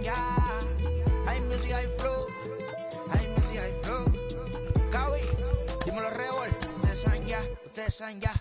ya. High music, high flow. High music, high flow. Gawi, dímelo Rebol. Ustedes saben ya, ustedes saben ya.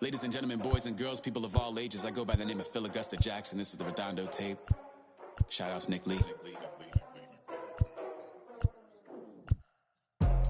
Ladies and gentlemen, boys and girls, people of all ages, I go by the name of Phil Augusta Jackson. This is the Redondo tape. Shout out to Nick Lee.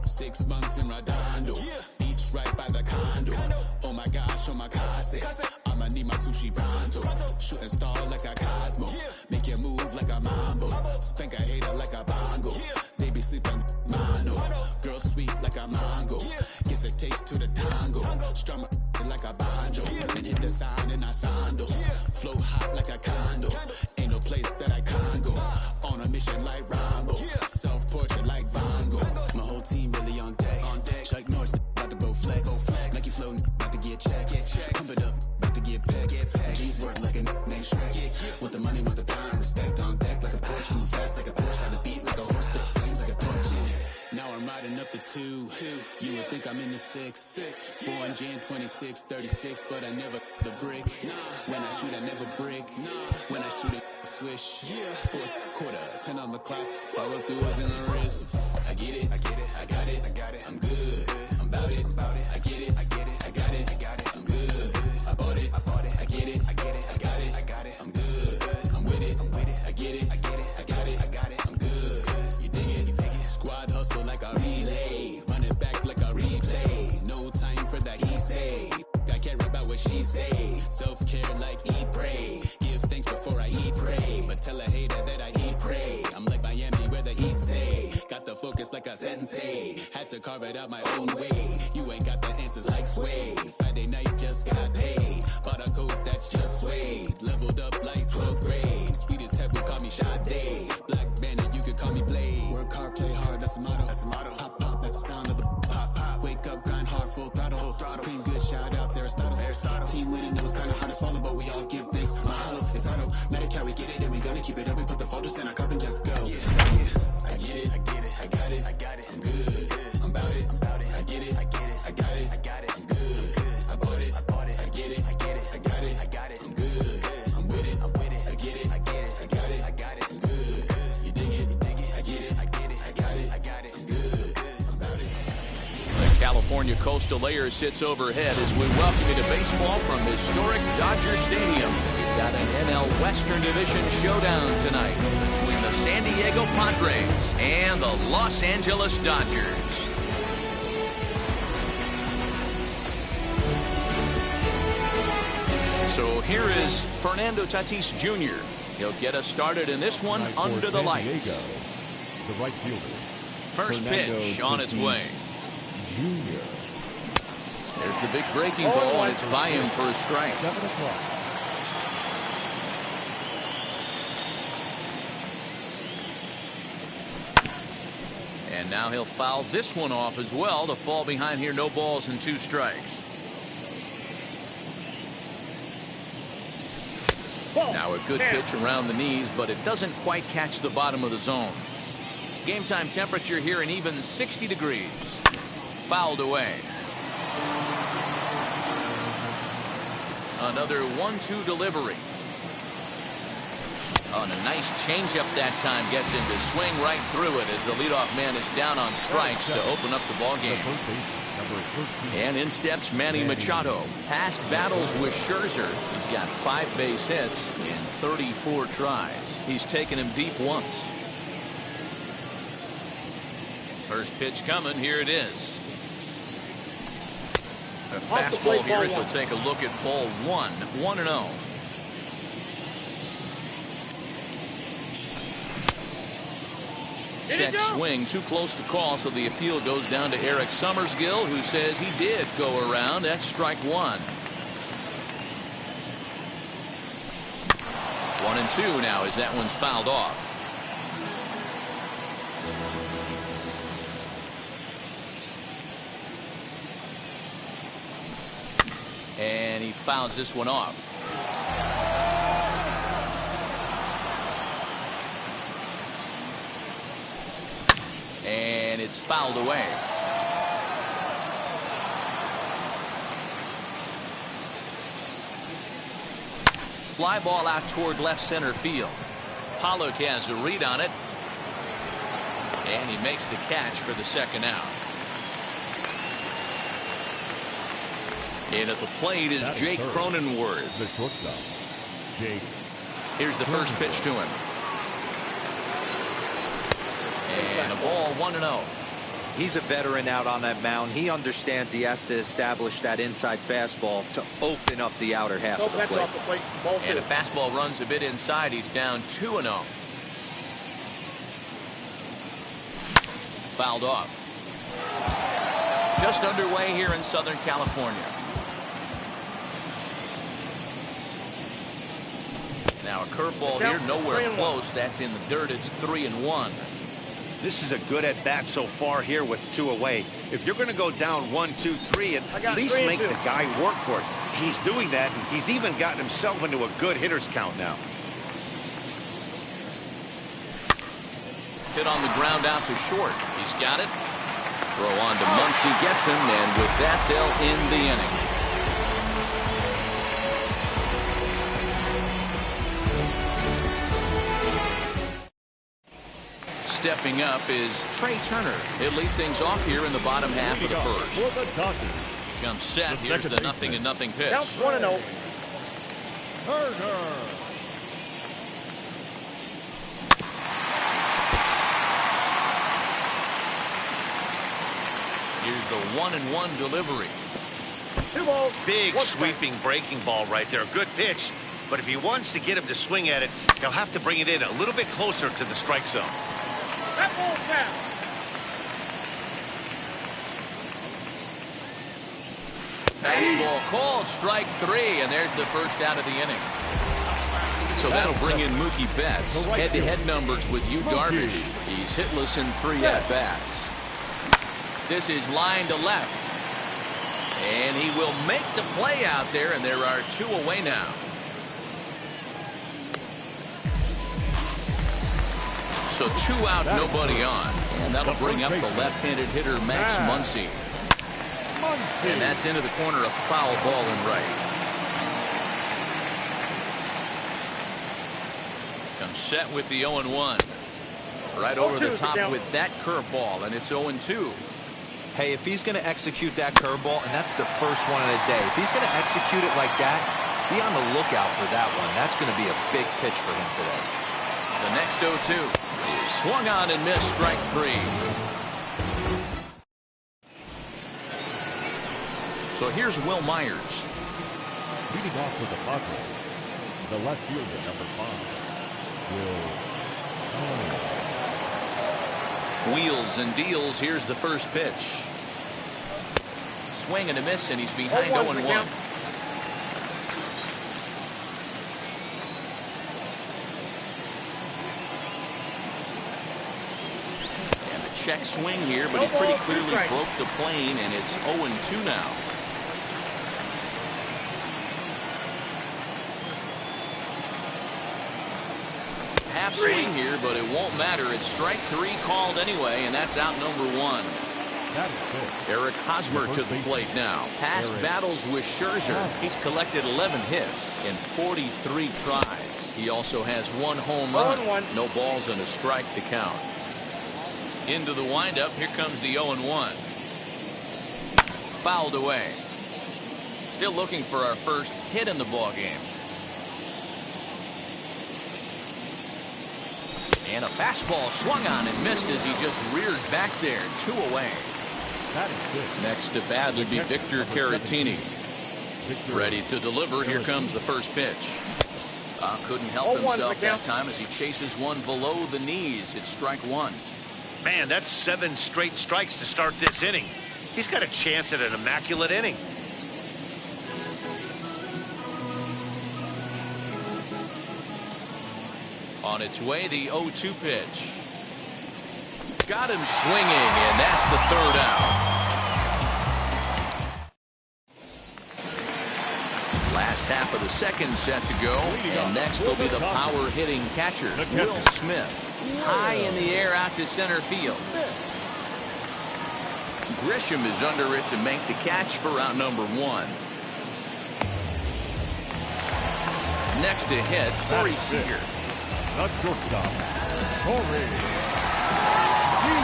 6 months in Redondo, beach right by the condo. Oh my gosh, oh my kase, I'ma need my sushi pronto. Shooting star like a Cosmo, make you move like a mambo. Spank a hater like a bongo. They be sleeping mano, girl sweet like a mango. Gives a taste to the tango, strum like a banjo, and hit the sound in our sandals. Flow hot like a condo, ain't no place that I can't go. On a mission like Rambo, self-portrait like Van Gogh. My whole team really on deck. Chuck Norris about to bow flex. Nike flow about to get checks. Pump it up, about to get pecks. G's work like a named Shrek. Want the money, want the pound, respect on deck like a Porsche. Move fast like a Porsche, have the beat like a horse, spit flames like a torch. Now I'm riding up the 2. You would think I'm in the 6. Born Jan 26, 36, but I never the brick. When I shoot, I never break. When I shoot it, swish. Fourth quarter, 10 on the clock. Follow through is in the wrist. I get it, I got it, I'm good. I'm about it, I get it, I got it, I'm good. I bought it, I get it, I got it, I'm good. I'm with she say. Self-care like eat, pray. Give thanks before I eat, pray. But tell a hater that I eat, pray. I'm like Miami where the heat stay. Got the focus like a sensei. Had to carve it out my own way. You ain't got the answers like Sway. Friday night just got paid. Bought a coat that's just suede. Leveled up like 12th grade. Sweetest taboo, call me Sade. Black Bandit, you could call me Blade. Work hard, play hard, that's the motto. That's the motto. Pop, pop, that's the sound of the pop, pop. Wake up, grind hard, full throttle. Full throttle. Supreme good, shout out to Aristotle. Team winning, it was kinda hard to swallow, but we all give thanks. Mahalo, it's automatic how we get it, and we gonna keep it up. We put the focus in our cup and just go. Yes, I get it, I get it, I got it, I got it. I'm good, I'm about it, I get it, I get it, I got it, I got it. I'm good, I bought it, I get it, I get it, I got it, I got it. I'm good, I'm with it, I get it, I get it, I got it, I got it. I'm good, you dig it, I get it, I get it, I got it, I got it. I'm good, I'm about it. The California Coastal Layer sits overhead as we welcome you to baseball from historic Dodger Stadium. We've got an NL Western Division showdown tonight between the San Diego Padres and the Los Angeles Dodgers. So here is Fernando Tatis Jr. He'll get us started in this one under the lights. The right fielder. First Fernando pitch on its Tatis way. Jr. There's the big breaking ball, and it's by him for a strike. 7 o'clock. And now he'll foul this one off as well to fall behind here. No balls and 2 strikes. Now a good pitch around the knees, but it doesn't quite catch the bottom of the zone. Game time temperature here an even 60 degrees. Fouled away. Another 1-2 delivery. Oh, and a nice changeup that time gets him to swing right through it as the leadoff man is down on strikes to open up the ball game. And in steps Manny Machado. Past battles with Scherzer. He's got 5 base hits in 34 tries. He's taken him deep once. First pitch coming. Here it is. A fastball here as we'll take a look at ball 1. 1-0. Check swing, too close to call, so the appeal goes down to Eric Summersgill, who says he did go around. That's strike 1. 1-2 now as that one's fouled off. And he fouls this one off. And it's fouled away. Fly ball out toward left center field. Pollock has a read on it. And he makes the catch for the second out. And at the plate is Jake Cronenworth. The shortstop, Jake. Here's the first pitch to him. And a ball 1-0. He's a veteran out on that mound. He understands he has to establish that inside fastball to open up the outer half of the plate. And a fastball runs a bit inside. He's down 2-0. Fouled off. Just underway here in Southern California. Now a curveball here, nowhere close. That's in the dirt. It's 3-1. This is a good at bat so far here with 2 away. If you're going to go down 1, 2, 3, at least make the guy work for it. He's doing that, and he's even gotten himself into a good hitter's count now. Hit on the ground out to short. He's got it. Throw on to Muncy, gets him, and with that they'll end the inning. Stepping up is Trey Turner. He'll lead things off here in the bottom half of the first. For the Dodgers. Comes set. Here's the 0-0 pitch. Count 1-0. Turner. Here's the 1-1 delivery. Big sweeping breaking ball right there. Good pitch. But if he wants to get him to swing at it, he'll have to bring it in a little bit closer to the strike zone. Fastball called, strike 3, and there's the first out of the inning. So that'll bring in Mookie Betts. Head-to-head numbers with Yu Darvish. He's hitless in 3 at-bats. This is line to left. And he will make the play out there, and there are 2 away now. So 2 out, nobody on. And that'll bring up the left-handed hitter, Max Muncy. And that's into the corner, a foul ball in right. Comes set with the 0-1. Right over the top with that curveball, and it's 0-2. Hey, if he's going to execute that curveball, and that's the first one of the day, if he's going to execute it like that, be on the lookout for that one. That's going to be a big pitch for him today. The next 0-2 is swung on and missed, strike 3. So here's Will Myers. Leading off with the Padres, the left fielder, number 5, Will Wheels and deals. Here's the first pitch. Swing and a miss, and he's behind 0-1. And a check swing here, but he pretty clearly broke the plane, and it's 0-2 now. Half swing here, but it won't matter. It's strike 3 called anyway, and that's out number 1. Eric Hosmer to the plate now. Past battles with Scherzer. He's collected 11 hits in 43 tries. He also has 1 home run. No balls and a strike to count. Into the windup. Here comes the 0-1. Fouled away. Still looking for our first hit in the ballgame. And a fastball swung on and missed as he just reared back there. 2 away. Next to bat would be Victor Caratini. Ready to deliver. Here comes the first pitch. Couldn't help himself that time as he chases one below the knees. It's strike 1. Man, that's 7 straight strikes to start this inning. He's got a chance at an immaculate inning. On its way, the 0-2 pitch. Got him swinging, and that's the 3rd out. Last half of the 2nd set to go, and next will be the power-hitting catcher, Will Smith. High in the air out to center field. Grisham is under it to make the catch for out number 1. Next to hit, Corey Seager. The shortstop, Corey Seager.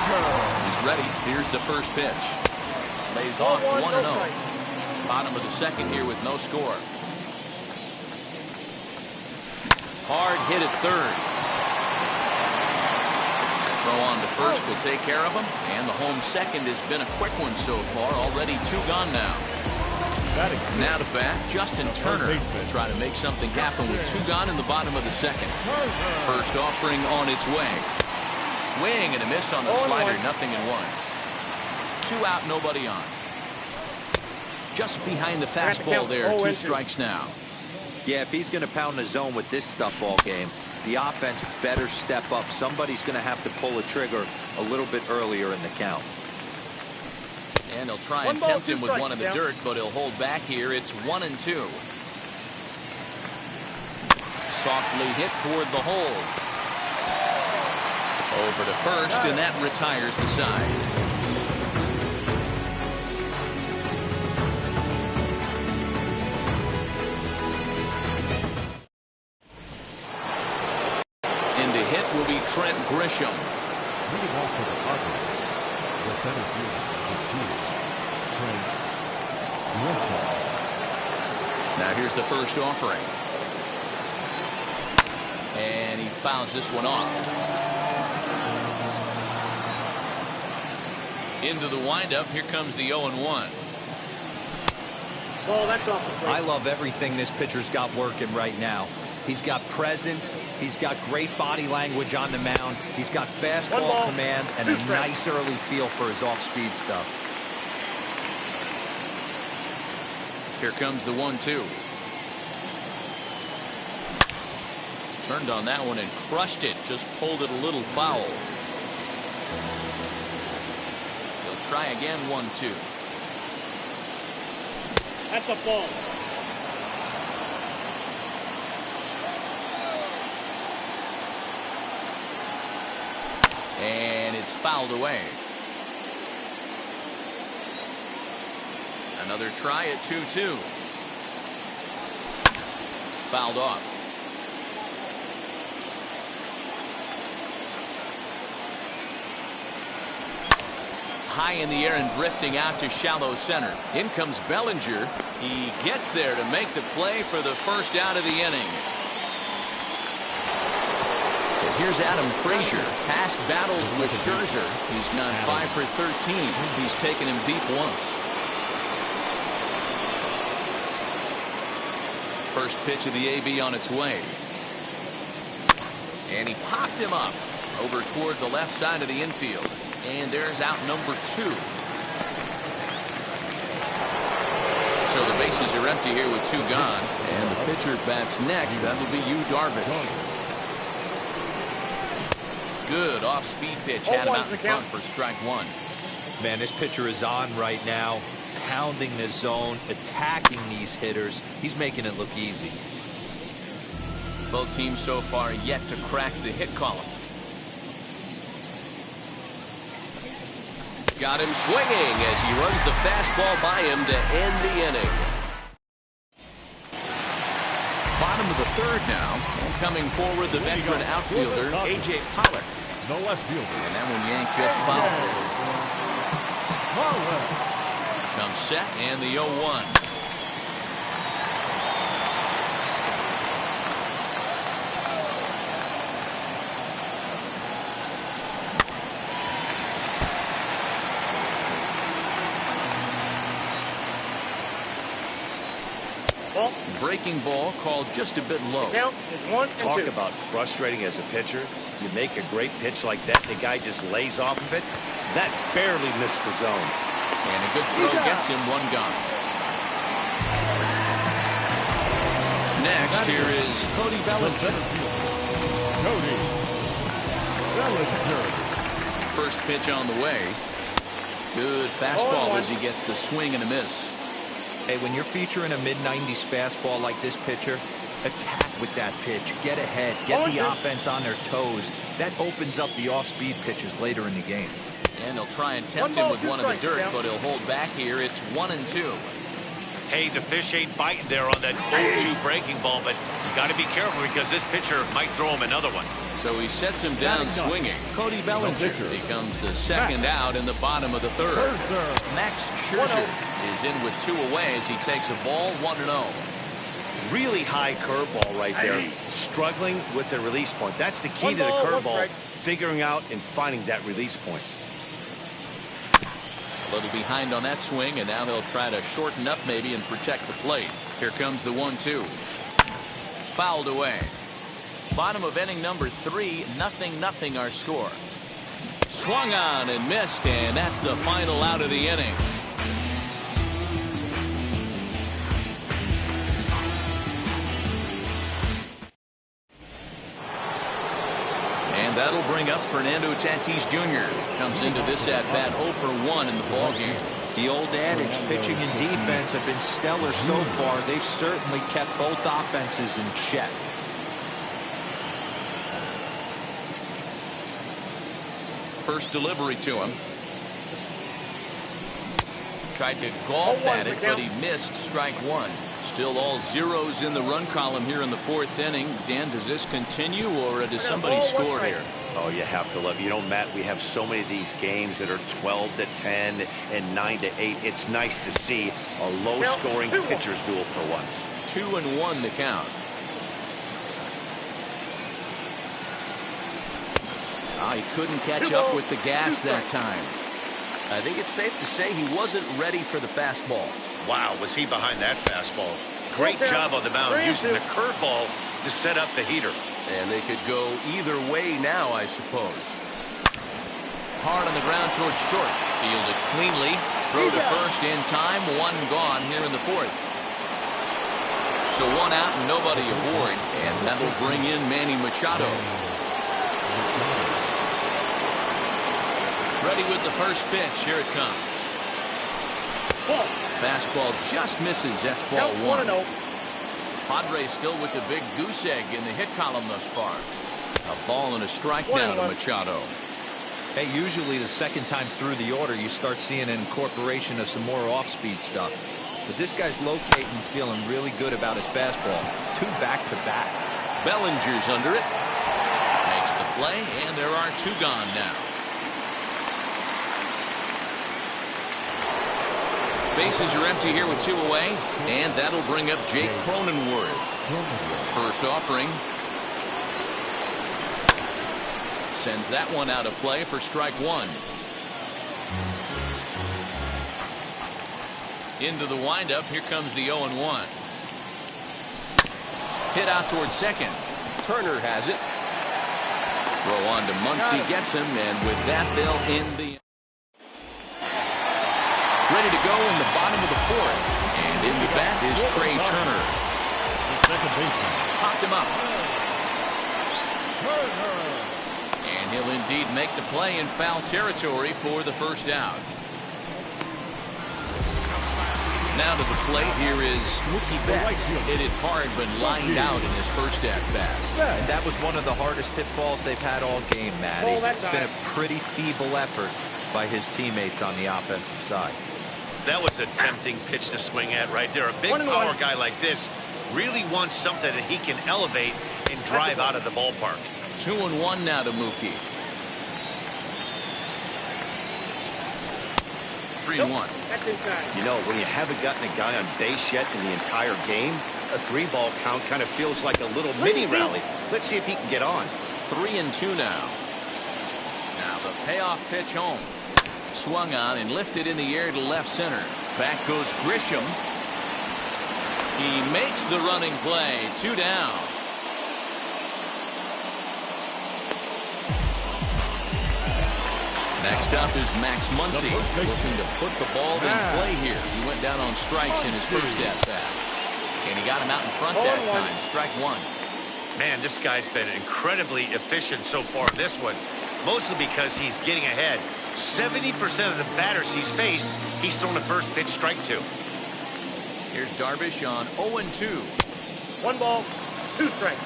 He's ready. Here's the first pitch. Lays off 1-0. Bottom of the 2nd here with no score. Hard hit at 3rd. Throw on to 1st will take care of him. And the home 2nd has been a quick one so far. Already 2 gone now. Now to bat, Justin Turner will try to make something happen with 2 gone in the bottom of the 2nd. First offering on its way. Swing and a miss on the slider, 0-1. 2 out, nobody on. Just behind the fastball there, 2 strikes now. Yeah, if he's going to pound the zone with this stuff all game, the offense better step up. Somebody's going to have to pull a trigger a little bit earlier in the count. And he'll try and tempt him with one in the dirt, but he'll hold back here. It's 1-2. Softly hit toward the hole. Over to 1st, and that retires the side. In to hit will be Trent Grisham. Leading off for the Padres, the center fielder, Trent Grisham. Now here's the first offering. And he fouls this one off. Into the windup. Here comes the 0-1. Ball, that's off the plate. I love everything this pitcher's got working right now. He's got presence. He's got great body language on the mound. He's got fastball command and a nice early feel for his off-speed stuff. Here comes the 1-2. Turned on that one and crushed it. Just pulled it a little foul. He'll try again, 1-2. That's a ball. And it's fouled away. Another try at 2-2. Fouled off. High in the air and drifting out to shallow center. In comes Bellinger. He gets there to make the play for the first out of the inning. So here's Adam Frazier. Past battles with Scherzer. He's gone 5 for 13. He's taken him deep once. First pitch of the AB on its way. And he popped him up over toward the left side of the infield. And there's out number 2. So the bases are empty here with 2 gone. And the pitcher bats next. That'll be Yu Darvish. Good off-speed pitch. Had him out in front for strike 1. Man, this pitcher is on right now. Pounding the zone, attacking these hitters. He's making it look easy. Both teams so far yet to crack the hit column. Got him swinging as he runs the fastball by him to end the inning. Bottom of the 3rd now. And coming forward, the veteran outfielder, A.J. Pollock. The left fielder. And that one yanked just foul. Comes set and the 0-1. Breaking ball called just a bit low. Count is 1 and 2. Talk about frustrating as a pitcher. You make a great pitch like that, the guy just lays off of it. That barely missed the zone. And a good throw gets him 1 gone. Next, here is Cody Bellinger. Cody Bellinger. First pitch on the way. Good fastball as he gets the swing and a miss. Hey, when you're featuring a mid-90s fastball like this pitcher, attack with that pitch. Get ahead. Get the offense on their toes. That opens up the off-speed pitches later in the game. And he'll try and tempt him with one of the dirt, but he'll hold back here. It's 1-2. Hey, the fish ain't biting there on that 0-2 breaking ball, but you got to be careful because this pitcher might throw him another one. So he sets him down swinging. Cody Bellinger becomes the second out in the bottom of the 3rd. Max Scherzer is in with 2 away as he takes a ball 1-0. Really high curveball right there. Struggling with the release point. That's the key to the curveball, figuring out and finding that release point. A little behind on that swing, and now he'll try to shorten up maybe and protect the plate. Here comes the 1-2. Fouled away. Bottom of inning number 3, 0-0 our score. Swung on and missed, and that's the final out of the inning. And that'll bring up Fernando Tatis Jr. Comes into this at-bat 0 for 1 in the ballgame. The old adage, pitching and defense have been stellar so far. They've certainly kept both offenses in check. First delivery to him. Tried to golf at it, but he missed strike 1. Still all zeros in the run column here in the 4th inning. Dan, does this continue, or does somebody score here? Oh, you have to love. You know, Matt, we have so many of these games that are 12-10 and 9-8. It's nice to see a low-scoring pitcher's duel for once. 2-1 to count. Oh, he couldn't catch up with the gas that time. I think it's safe to say he wasn't ready for the fastball. Wow, was he behind that fastball. Great job on the mound using the curveball to set up the heater. And they could go either way now, I suppose. Hard on the ground towards short. Fielded cleanly. Throw to first in time. One gone here in the fourth. So one out and nobody aboard. And that'll bring in Manny Machado. Ready with the first pitch. Here it comes. Fastball just misses. That's ball one. Padres still with the big goose egg in the hit column thus far. A ball and a strike now to Machado. Hey, usually the second time through the order, you start seeing an incorporation of some more off-speed stuff. But this guy's locating, feeling really good about his fastball. 2 back-to-back. Bellinger's under it. Makes the play, and there are 2 gone now. Bases are empty here with 2 away, and that'll bring up Jake Cronenworth. First offering. Sends that one out of play for strike 1. Into the windup. Here comes the 0-1. Hit out towards second. Turner has it. Throw on to Muncy, gets him, and with that they'll end the... Ready to go in the bottom of the fourth. And in the bat is Trey Turner. Second baseman. Popped him up. And he'll indeed make the play in foul territory for the first out. Now to the plate, here is Mookie Betts. Hit it hard, but lined out in his first at-bat. And that was one of the hardest hit balls they've had all game, Matty. It's been a pretty feeble effort by his teammates on the offensive side. That was a tempting pitch to swing at right there. A big power guy like this really wants something that he can elevate and drive out of the ballpark. 2-1 now to Mookie. 3-1. You know, when you haven't gotten a guy on base yet in the entire game, a 3-ball count kind of feels like a little mini rally. Let's see if he can get on. 3-2 now. Now the payoff pitch home. Swung on and lifted in the air to left center. Back goes Grisham. He makes the running play. 2 down. Next up is Max Muncy, looking to put the ball in play here. He went down on strikes in his first at-bat. And he got him out in front that time. Strike 1. Man, this guy's been incredibly efficient so far in this one, mostly because he's getting ahead. 70% of the batters he's faced, he's thrown a first pitch strike 2. Here's Darvish on 0-2. 1 ball, 2 strikes.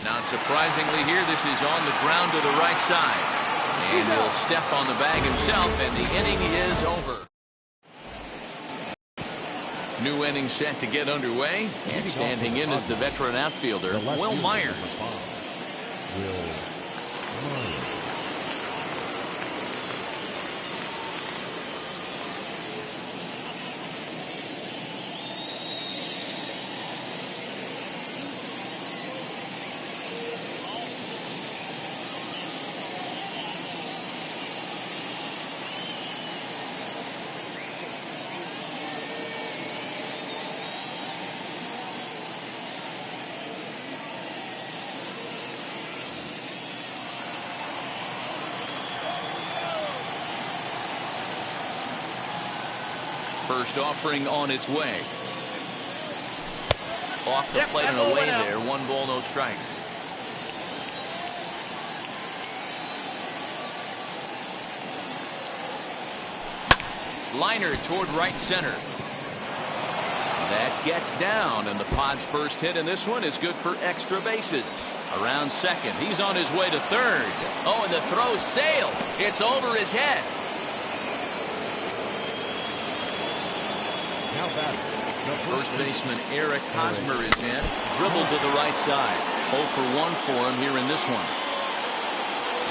Not surprisingly here, this is on the ground to the right side. And he'll step on the bag himself, and the inning is over. New inning set to get underway, and standing in is the veteran outfielder, Will Myers. First offering on its way. Off the plate and away there. 1 ball, no strikes. Liner toward right center. That gets down, and the Pod's first hit in this one is good for extra bases. Around second. He's on his way to third. Oh, and the throw sails. It's over his head. First baseman Eric Hosmer is in. Dribbled to the right side. 0 for 1 for him here in this one.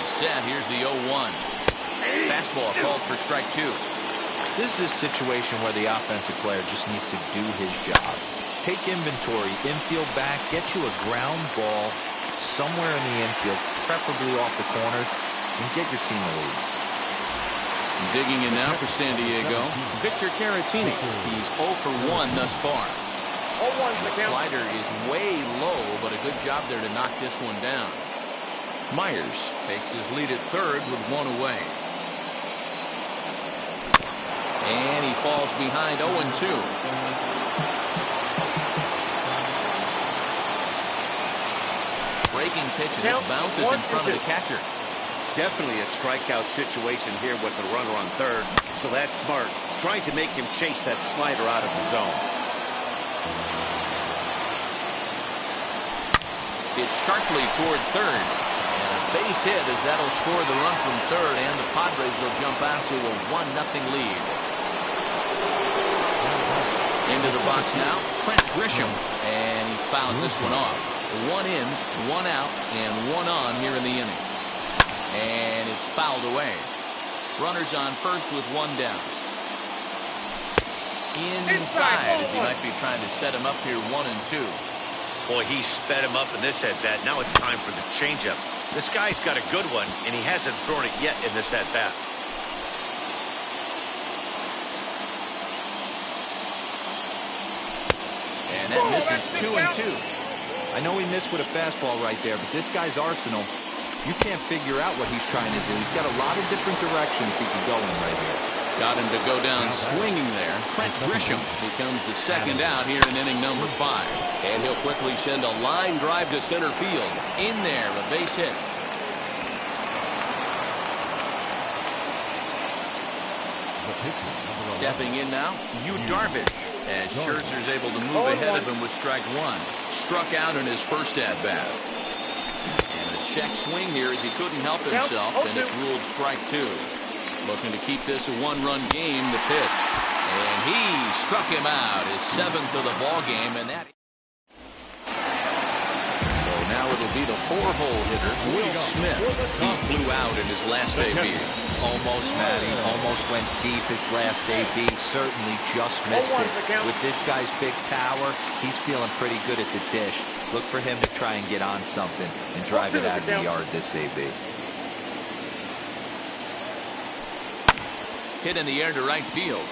He's set. Here's the 0-1. Fastball called for strike 2. This is a situation where the offensive player just needs to do his job. take inventory, infield back, get you a ground ball somewhere in the infield, preferably off the corners, and get your team a lead. Digging in now for San Diego, Victor Caratini. He's 0 for 1 thus far. The slider is way low, but a good job there to knock this one down. Myers takes his lead at third with 1 away. And he falls behind 0-2. Breaking pitch, and this bounces in front of the catcher. Definitely a strikeout situation here with the runner on third, so that's smart. Trying to make him chase that slider out of the zone. It's sharply toward third. And a base hit as that'll score the run from third, and the Padres will jump out to a 1-0 lead. Into the box now, Trent Grisham, and he fouls this one off. 1 in, 1 out, and 1 on here in the inning. And it's fouled away. Runners on first with 1 down. Inside as he might be trying to set him up here 1-2. Boy, he sped him up in this at-bat. Now it's time for the changeup. This guy's got a good one, and he hasn't thrown it yet in this at-bat. And that misses 2-2. I know he missed with a fastball right there, but this guy's arsenal, you can't figure out what he's trying to do. He's got a lot of different directions he can go in right here. Got him to go down swinging there. Trent Grisham becomes the second out here in inning number 5. And he'll quickly send a line drive to center field. In there, a base hit. Stepping in now, Yu Darvish. As Scherzer's able to move ahead of him with strike 1. Struck out in his first at-bat. And a check swing here as he couldn't help himself, and it's ruled strike 2. Looking to keep this a 1-run game, the pitch. And he struck him out, his 7th of the ball game, and that. So now it'll be the 4-hole hitter, Will Smith. He flew out in his last AB. Almost, Matty. Almost went deep his last AB. Certainly just missed it. With this guy's big power, he's feeling pretty good at the dish. Look for him to try and get on something and drive it out of the yard this AB. Hit in the air to right field.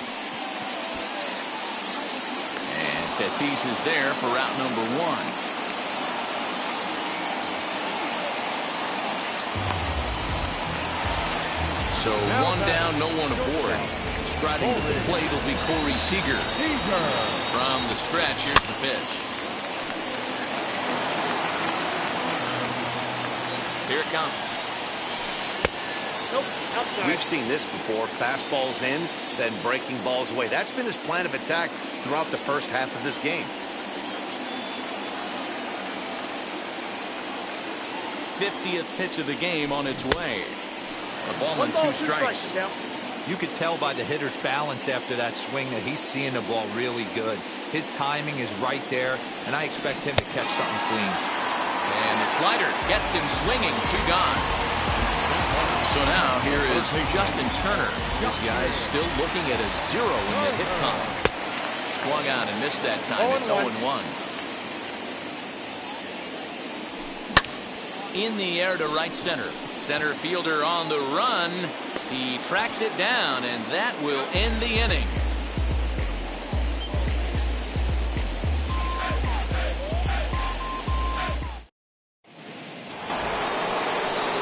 And Tatis is there for route number 1. So 1 down, no one aboard. Striding to the plate will be Corey Seager. From the stretch, here's the pitch. Here it comes. We've seen this before. Fastballs in, then breaking balls away. That's been his plan of attack throughout the first half of this game. 50th pitch of the game on its way. A ball and 2 strikes. You could tell by the hitter's balance after that swing that he's seeing the ball really good. His timing is right there, and I expect him to catch something clean. And the slider gets him swinging. 2 gone. So now here is Justin Turner. This guy's still looking at a 0 in the hit column. Swung out and missed that time. It's 0-1. In the air to right center. Center fielder on the run. He tracks it down, and that will end the inning.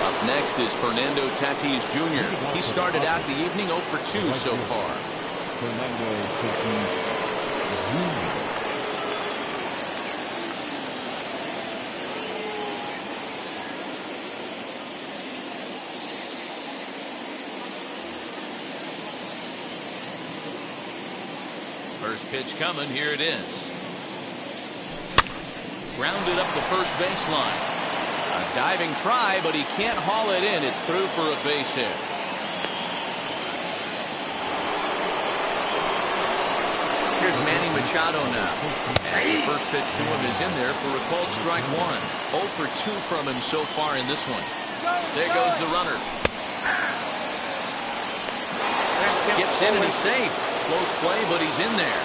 Up next is Fernando Tatis Jr. He started out the evening 0 for 2 so far. Fernando Tatis Jr. First pitch coming. Here it is. Grounded up the first baseline. A diving try, but he can't haul it in. It's through for a base hit. Here's Manny Machado now. As the first pitch to him is in there for a called strike 1. 0 for 2 from him so far in this one. There goes the runner. Skips in and he's safe. Close play, but he's in there.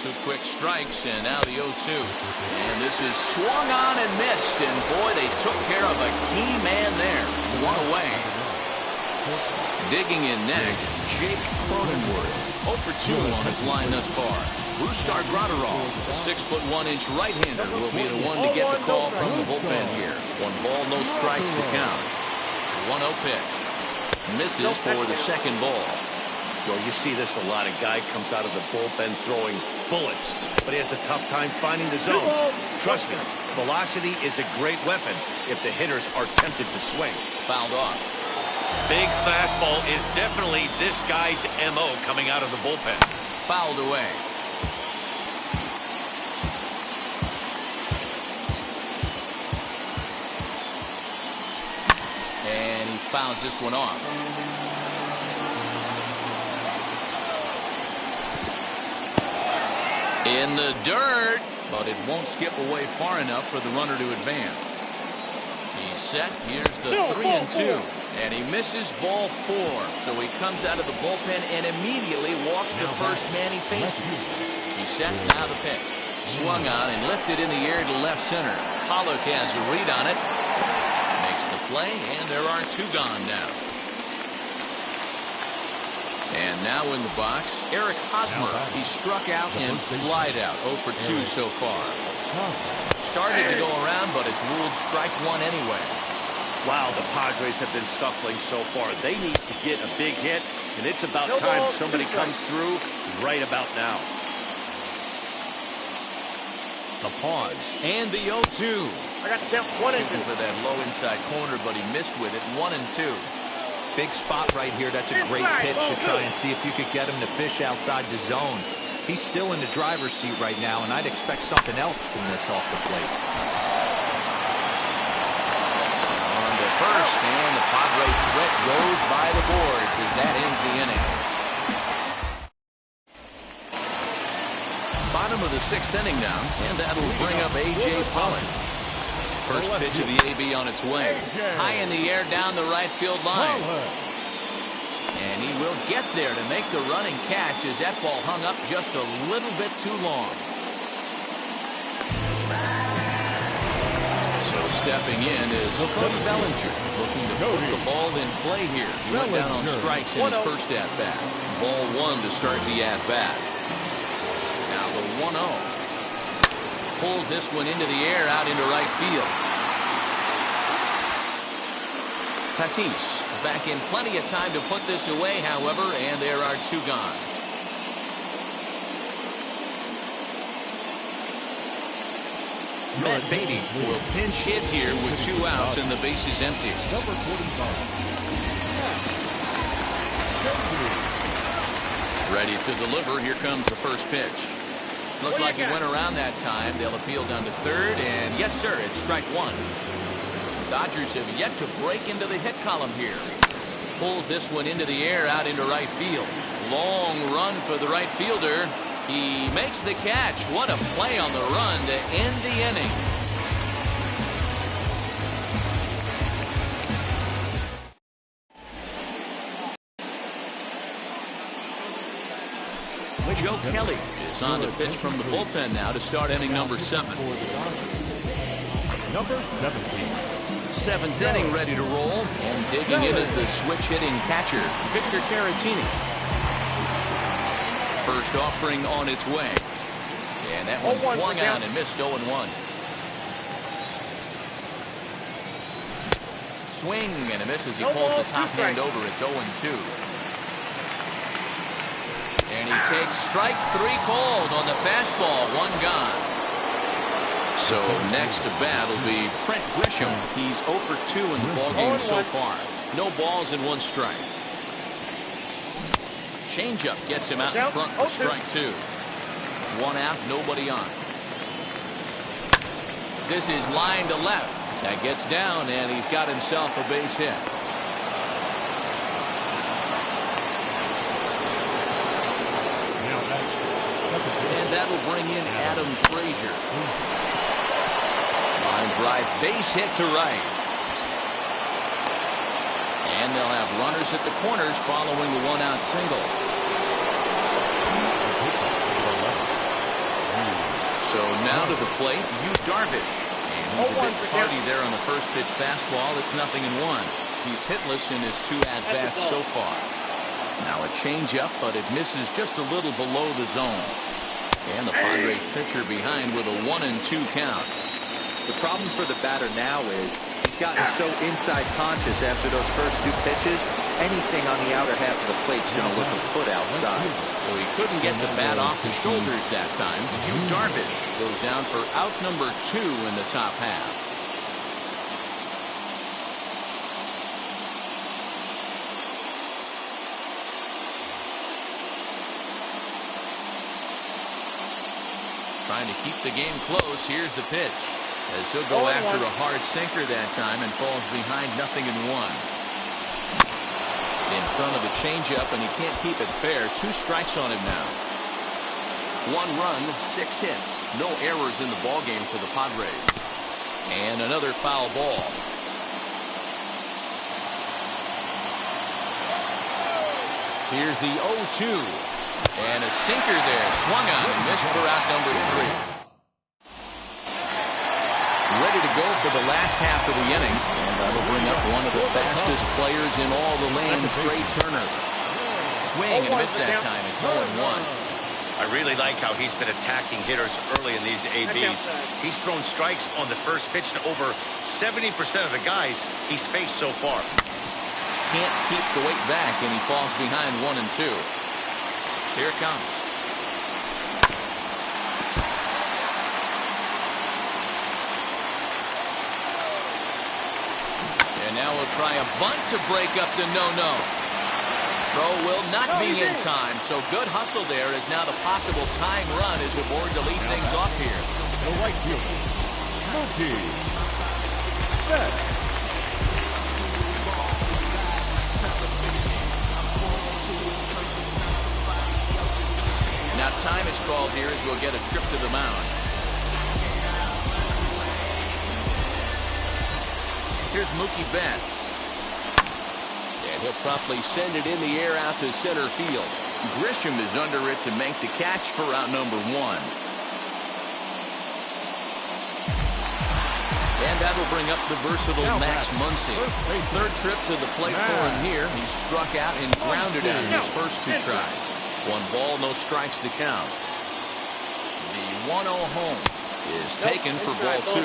2 quick strikes, and now the 0-2. And this is swung on and missed, and boy, they took care of a key man there. 1 away. Digging in next, Jake Cronenworth. 0 for 2 on his line thus far. Brustar Gratterall, the 6'1" right-hander, will be the one to get the call from the bullpen here. 1 ball, no strikes to count. 1-0 pitch. Misses for the second ball. Well, you see this a lot. A guy comes out of the bullpen throwing bullets, but he has a tough time finding the zone. Trust me, velocity is a great weapon if the hitters are tempted to swing. Fouled off. Big fastball is definitely this guy's MO coming out of the bullpen. Fouled away. And he fouls this one off. In the dirt, but it won't skip away far enough for the runner to advance. He's set. Here's the 3-2. And he misses ball 4. So he comes out of the bullpen and immediately walks the first man he faces. He's set. Now the pitch. Swung on and lifted in the air to left center. Pollock has a read on it. Makes the play, and there are 2 gone now. And now in the box, Eric Hosmer. He struck out and flied out. 0 for 2 so far. Started to go around, but it's ruled strike 1 anyway. Wow, the Padres have been scuffling so far. They need to get a big hit, and it's about time somebody comes through right about now. The pause and the 0-2. I got the count. 1 and 2 for that low inside corner, but he missed with it. 1-2. Big spot right here. That's a great pitch to try and see if you could get him to fish outside the zone. He's still in the driver's seat right now, and I'd expect something else to miss off the plate. On to first, and the Padre threat goes by the boards as that ends the inning. Bottom of the 6th inning now, and that'll bring up A.J. Pollock. First pitch of the AB on its way. High in the air down the right field line. And he will get there to make the running catch as that ball hung up just a little bit too long. So stepping in is Cody Bellinger, looking to put the ball in play here. He went down on strikes in his first at-bat. Ball 1 to start the at-bat. Now the 1-0. Pulls this one into the air out into right field. Tatis is back in plenty of time to put this away, however, and there are 2 gone. Matt Beatty will pinch hit here with 2 outs and the bases empty. Number 45. Ready to deliver. Here comes the first pitch. Looked like he went around that time. They'll appeal down to third, and yes, sir, it's strike 1. The Dodgers have yet to break into the hit column here. Pulls this one into the air out into right field. Long run for the right fielder. He makes the catch. What a play on the run to end the inning. Joe Kelly is on the pitch from the bullpen now to start inning number 7. Number 17. 7th inning ready to roll, and digging in is the switch-hitting catcher, Victor Caratini. First offering on its way. And that one swung on and missed 0-1. Swing and a miss as he pulls the top hand over. It's 0-2. And he takes strike 3 called on the fastball. 1 gone. So next to bat will be Trent Grisham. He's 0 for 2 in the ballgame so far. No balls and 1 strike. Changeup gets him out in front for strike 2. 1 out, nobody on. This is line to left. That gets down, and he's got himself a base hit. And that'll bring in Adam Frazier. Line drive, base hit to right. And they'll have runners at the corners following the 1-out single. So now to the plate, Darvish. And he's a bit tardy there on the first pitch fastball. It's 0-1. He's hitless in his 2 at-bats so far. Now a changeup, but it misses just a little below the zone. And the Padres pitcher behind with a 1-2 count. The problem for the batter now is he's gotten so inside conscious after those first 2 pitches. Anything on the outer half of the plate's going to look a foot outside. So he couldn't get the bat off his shoulders that time. Darvish goes down for out number 2 in the top half. Trying to keep the game close. Here's the pitch. As he'll go after a hard sinker that time and falls behind 0-1. In front of the changeup, and he can't keep it fair. 2 strikes on him now. 1 run, 6 hits. No errors in the ballgame for the Padres. And another foul ball. Here's the 0-2. And a sinker there. Swung on and missed for out number 3. Ready to go for the last half of the inning. And that'll bring up one of the fastest players in all the land, Trey Turner. Swing and miss that time. It's 0-1. I really like how he's been attacking hitters early in these ABs. He's thrown strikes on the first pitch to over 70% of the guys he's faced so far. Can't keep the weight back, and he falls behind 1-2. Here it comes. And now we'll try a bunt to break up the no-no. Throw will not be in time, so good hustle there as now the possible tying run is aboard to lead things off here. The right fielder, Mookie Betts. Now time is called here as we'll get a trip to the mound. Here's Mookie Betts. And he'll promptly send it in the air out to center field. Grisham is under it to make the catch for out number 1. And that'll bring up the versatile Max Muncy. 3rd trip to the plate for him here. He struck out and grounded out in his first 2 tries. 1 ball, no strikes to count. The 1-0 home is taken for ball 2.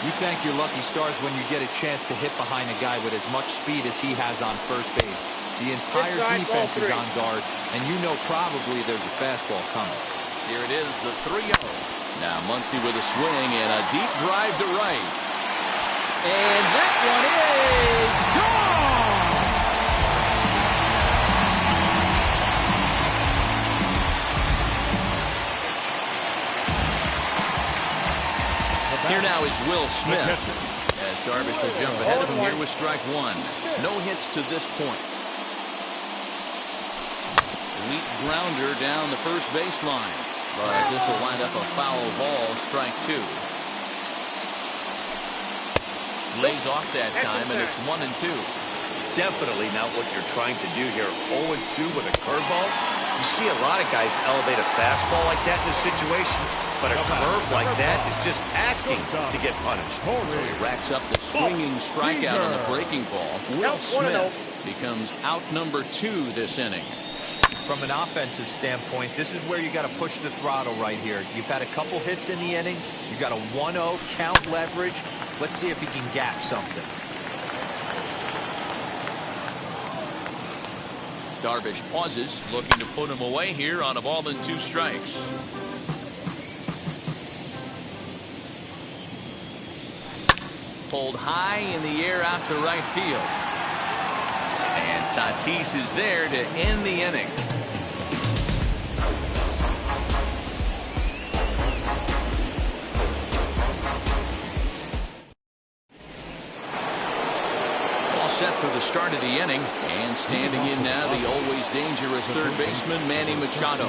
You thank your lucky stars when you get a chance to hit behind a guy with as much speed as he has on first base. The entire defense is on guard, and you know probably there's a fastball coming. Here it is, the 3-0. Now Muncy with a swing and a deep drive to right. And that one is gone! Here now is Will Smith, as Darvish will jump ahead of him here with strike 1. No hits to this point. Elite grounder down the first baseline, but this will wind up a foul ball, strike 2. Lays off that time, and it's 1-2. Definitely not what you're trying to do here. 0-2 with a curveball. You see a lot of guys elevate a fastball like that in this situation, but a curve like that is just asking to get punished. So he racks up the swinging strikeout on the breaking ball. Will Smith becomes out number 2 this inning. From an offensive standpoint, this is where you got to push the throttle right here. You've had a couple hits in the inning. You got a 1-0 count leverage. Let's see if he can gap something. Darvish pauses, looking to put him away here on a ball and 2 strikes. Pulled high in the air out to right field. And Tatis is there to end the inning. Set for the start of the inning, and standing in now the always dangerous 3rd baseman Manny Machado.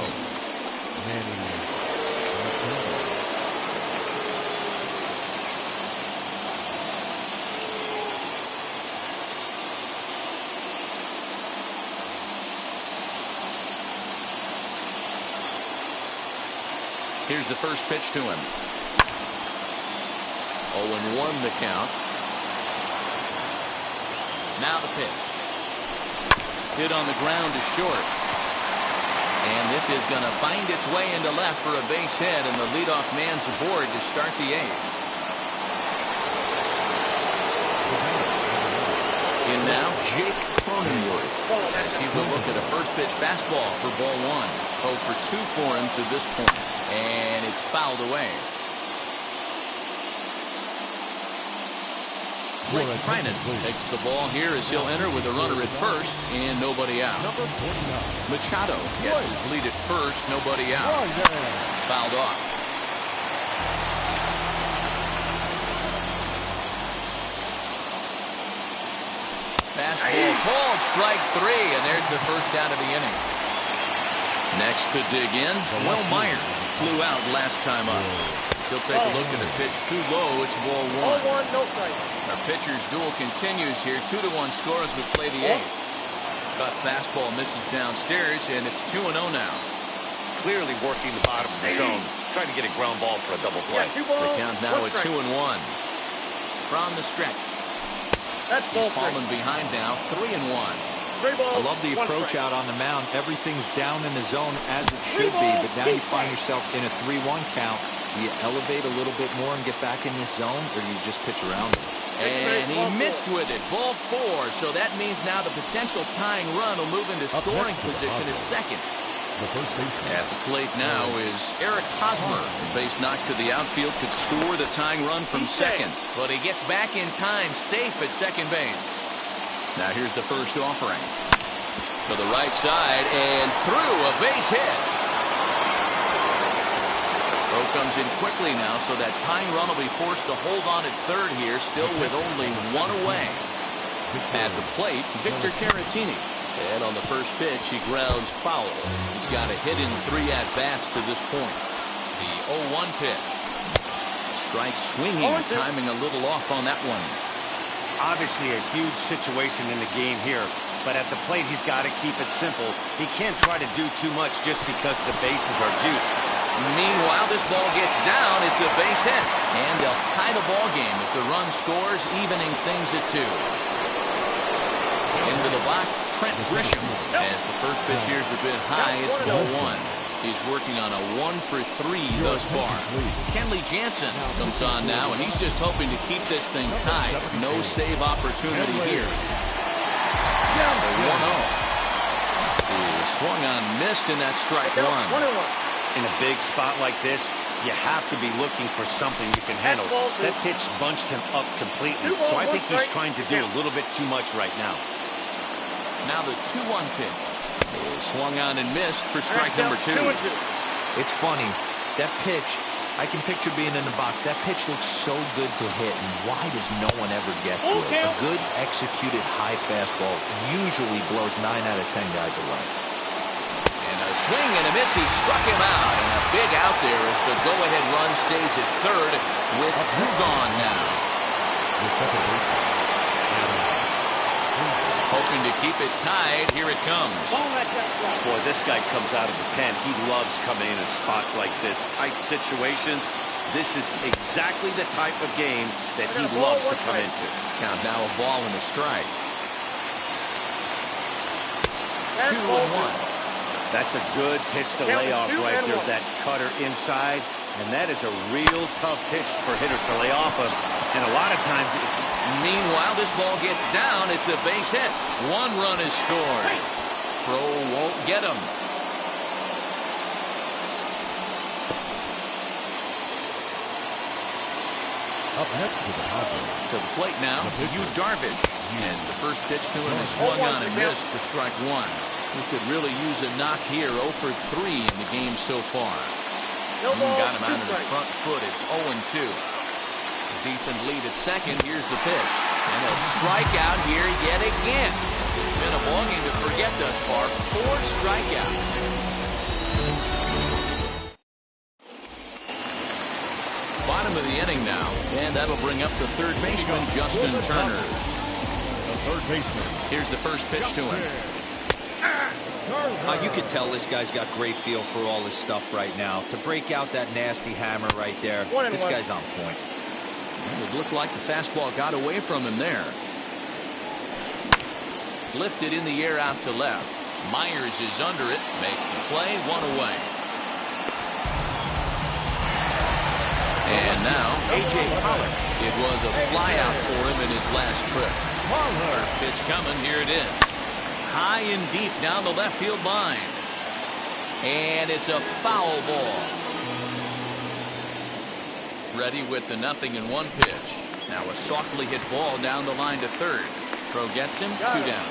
Here's the first pitch to him. 0-1 the count. Now the pitch. Hit on the ground to short. And this is going to find its way into left for a base hit, and the leadoff man's aboard to start the 8th. In now, Jake Cronenworth as he will look at a first pitch fastball for ball 1. 0 for 2 for him to this point, and it's fouled away. Blake Trinan takes the ball here as he'll enter with a runner at first and nobody out. Machado gets his lead at first, nobody out. Fouled off. Fastball called, strike 3, and there's the first out of the inning. Next to dig in, Will Myers flew out last time up. He'll take a look at a pitch too low. It's ball 1. No strike. Our pitcher's duel continues here. 2-1 scores with play the 8th. Got fastball misses downstairs, and it's 2-0 now. Clearly working the bottom of the zone, trying to get a ground ball for a double play. The count now at 2-1. From the stretch. He's fallen behind now, 3-1. I love the approach out on the mound. Everything's down in the zone as it should be, but now you find yourself in a 3-1 count. Do you elevate a little bit more and get back in this zone, or do you just pitch around it? And he missed with it. Ball 4. So that means now the potential tying run will move into scoring position at second. At the plate now is Eric Hosmer. Base knock to the outfield could score the tying run from second. But he gets back in time, safe at second base. Now here's the first offering. To the right side and through, a base hit. Throw comes in quickly now, so that tying run will be forced to hold on at third here, still with only 1 away. At the plate, Victor Caratini. And on the first pitch, he grounds foul. He's got a hit in 3 at-bats to this point. The 0-1 pitch. Strike swinging, timing a little off on that one. Obviously a huge situation in the game here, but at the plate he's got to keep it simple. He can't try to do too much just because the bases are juiced. Meanwhile, this ball gets down. It's a base hit, and they'll tie the ball game as the run scores, evening things at 2. Into the box, Trent Grisham. As the first pitch here's a bit high, it's ball 1. He's working on a 1 for 3 thus far. Kenley Jansen comes on now, and he's just hoping to keep this thing tied. No save opportunity here. 1-0. He swung on, missed, and that's strike 1. In a big spot like this, you have to be looking for something you can handle. That pitch bunched him up completely, so I think he's trying to do a little bit too much right now. Now the 2-1 pitch. Swung on and missed for strike number 2. It's funny. That pitch, I can picture being in the box. That pitch looks so good to hit, and why does no one ever get to it? A good executed high fastball usually blows 9 out of 10 guys away. And a swing and a miss. He struck him out, and a big out there as the go-ahead run stays at third with 2 gone now. Hoping to keep it tied. Here it comes. Boy, this guy comes out of the pen. He loves coming in spots like this. Tight situations. This is exactly the type of game that he loves to come into. Count now a ball and a strike. 2-1. That's a good pitch to lay off right there. That cutter inside. And that is a real tough pitch for hitters to lay off of. And a lot of times... Meanwhile, this ball gets down. It's a base hit. 1 run is scored. Throw won't get him. Up next to the Padres. To the plate now, Yu Darvish. As the first pitch to him is swung on and missed for strike 1. He could really use a knock here. 0 for 3 in the game so far. Got him out of his front foot. It's 0-2. Decent lead at second. Here's the pitch. And a strikeout here yet again. It's been a ballgame to forget thus far. 4 strikeouts. Bottom of the inning now. And that'll bring up the third baseman, Justin Turner. The third baseman. Here's the first pitch to him. You can tell this guy's got great feel for all his stuff right now. To break out that nasty hammer right there, this guy's on point. And it looked like the fastball got away from him there. Lifted in the air out to left. Myers is under it, makes the play, one away. And now, A.J. Pollock. It was a flyout for him in his last trip. First pitch coming, here it is. High and deep down the left field line. And it's a foul ball. Ready with the 0-1 pitch. Now a softly hit ball down the line to third. Throw gets him, 2 down.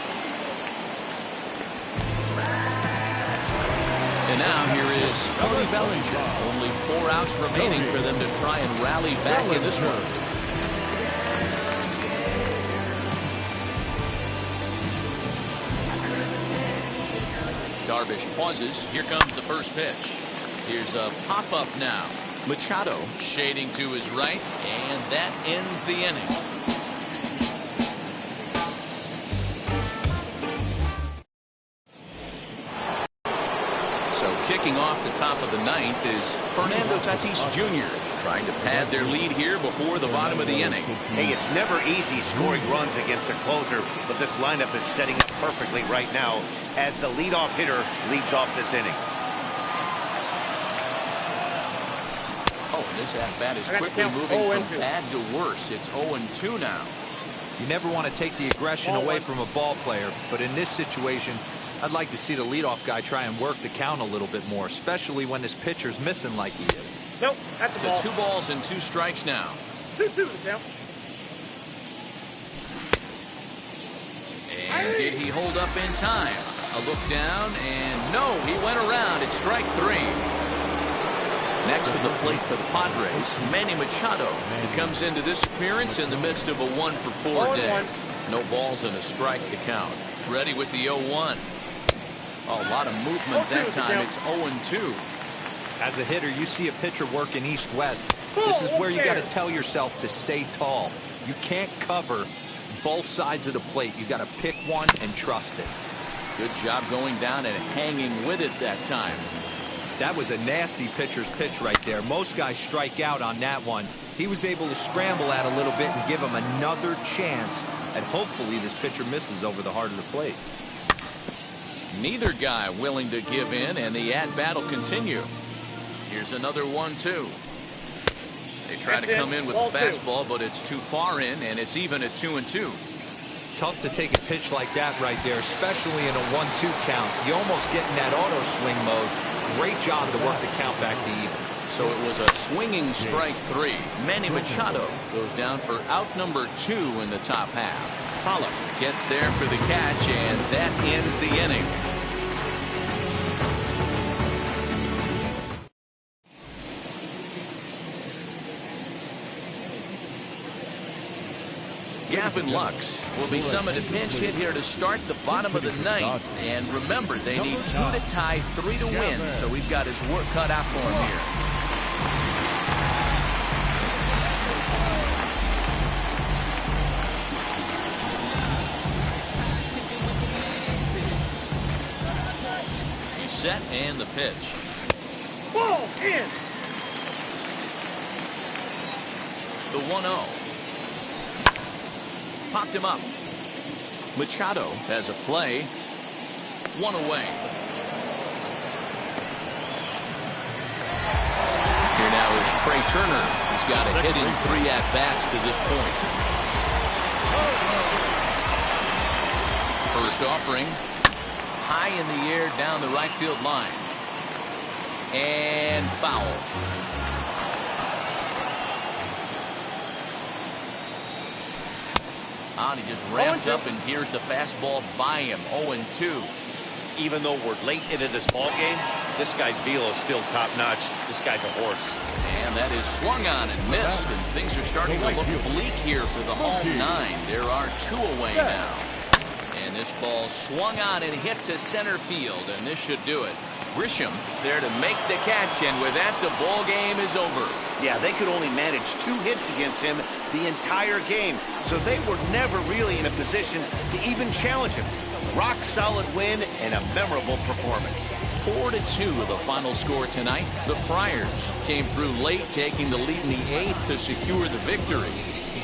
And now here is Cody Bellinger. Only 4 outs remaining for them to try and rally back in this one. Darvish pauses. Here comes the first pitch. Here's a pop-up now. Machado shading to his right, and that ends the inning. So kicking off the top of the 9th is Fernando Tatis Jr. trying to pad their lead here before the bottom of the inning. Hey, it's never easy scoring runs against a closer, but this lineup is setting up perfectly right now as the leadoff hitter leads off this inning. Oh, this at-bat is quickly moving from bad to worse. It's 0-2 now. You never want to take the aggression away from a ball player, but in this situation, I'd like to see the leadoff guy try and work the count a little bit more, especially when his pitcher's missing like he is. Nope, that's the ball. 2 balls and 2 strikes now. 2-2 the count. And did he hold up in time? A look down, and no, he went around. It's strike 3. Next to the plate for the Padres, Manny Machado. He comes into this appearance in the midst of a 1-for-4 day. No balls and a strike to count. Ready with the 0-1. Oh, a lot of movement that time. It's 0-2. As a hitter, you see a pitcher working east-west. This is where you got to tell yourself to stay tall. You can't cover both sides of the plate. You got to pick one and trust it. Good job going down and hanging with it that time. That was a nasty pitcher's pitch right there. Most guys strike out on that one. He was able to scramble at a little bit and give him another chance. And hopefully this pitcher misses over the heart of the plate. Neither guy willing to give in, and the at-bat will continue. Here's another 1-2. They try to come in with the fastball, but it's too far in, and it's even at 2-2. Tough to take a pitch like that right there, especially in a 1-2 count. You almost get in that auto swing mode. Great job to work the count back to even. So it was a swinging strike 3. Manny Machado goes down for out number 2 in the top half. Pollock gets there for the catch, and that ends the inning. Gavin Lux will be summoned a pinch hit here to start the bottom of the 9th. And remember, they need 2 to tie, 3 to win, so he's got his work cut out for him here. He's set, and the pitch. Ball in. The 1-0. Popped him up. Machado has a play. 1 away. Here now is Trey Turner. He's got a hit in 3 at-bats to this point. First offering. High in the air down the right field line. And foul. On, he just ramps up, and here's the fastball by him. 0-2. Even though we're late into this ball game, this guy's velo is still top-notch. This guy's a horse. And that is swung on and missed, and things are starting to look bleak here for the home 9. There are 2 away now. And this ball swung on and hit to center field, and this should do it. Grisham is there to make the catch, and with that, the ball game is over. Yeah, they could only manage 2 hits against him the entire game, so they were never really in a position to even challenge him. Rock solid win and a memorable performance. 4-2 the final score tonight. The Friars came through late, taking the lead in the 8th to secure the victory.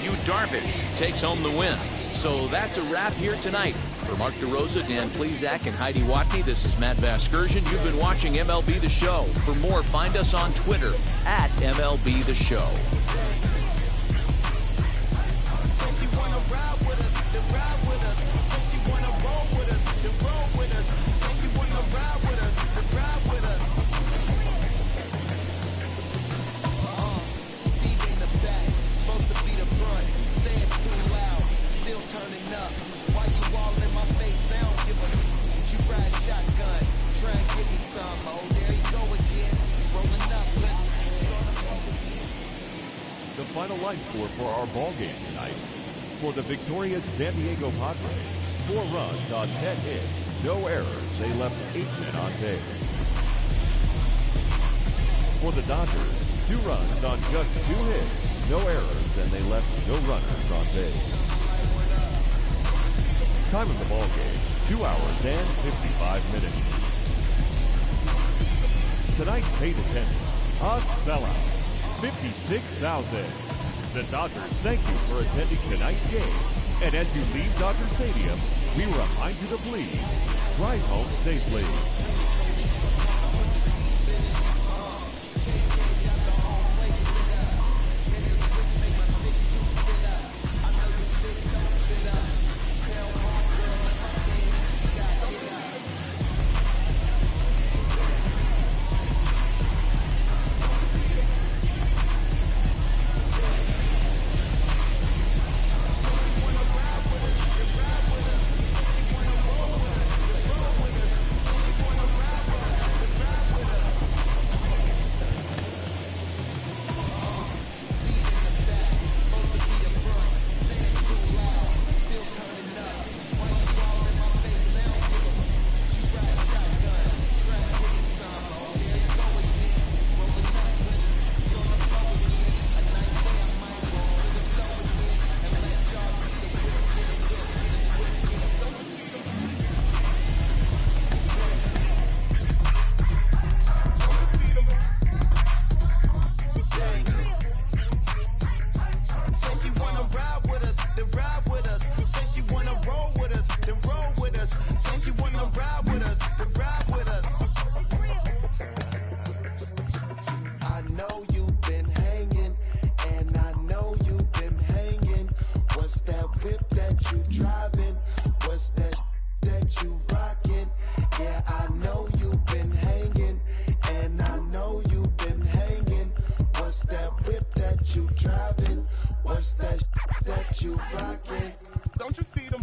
Yu Darvish takes home the win. So that's a wrap here tonight. For Mark DeRosa, Dan Plezak, and Heidi Watney, this is Matt Vasgersian. You've been watching MLB The Show. For more, find us on Twitter at MLB The Show. The final line score for our ball game tonight. For the victorious San Diego Padres, 4 runs on 10 hits, no errors. They left 8 men on base. For the Dodgers, 2 runs on just 2 hits, no errors, and they left no runners on base. Time of the ball game, 2 hours and 55 minutes. Tonight's paid attendance, a sellout. 56,000. The Dodgers thank you for attending tonight's game. And as you leave Dodger Stadium, we remind you to please drive home safely. What's that you rockin'? Don't you see them?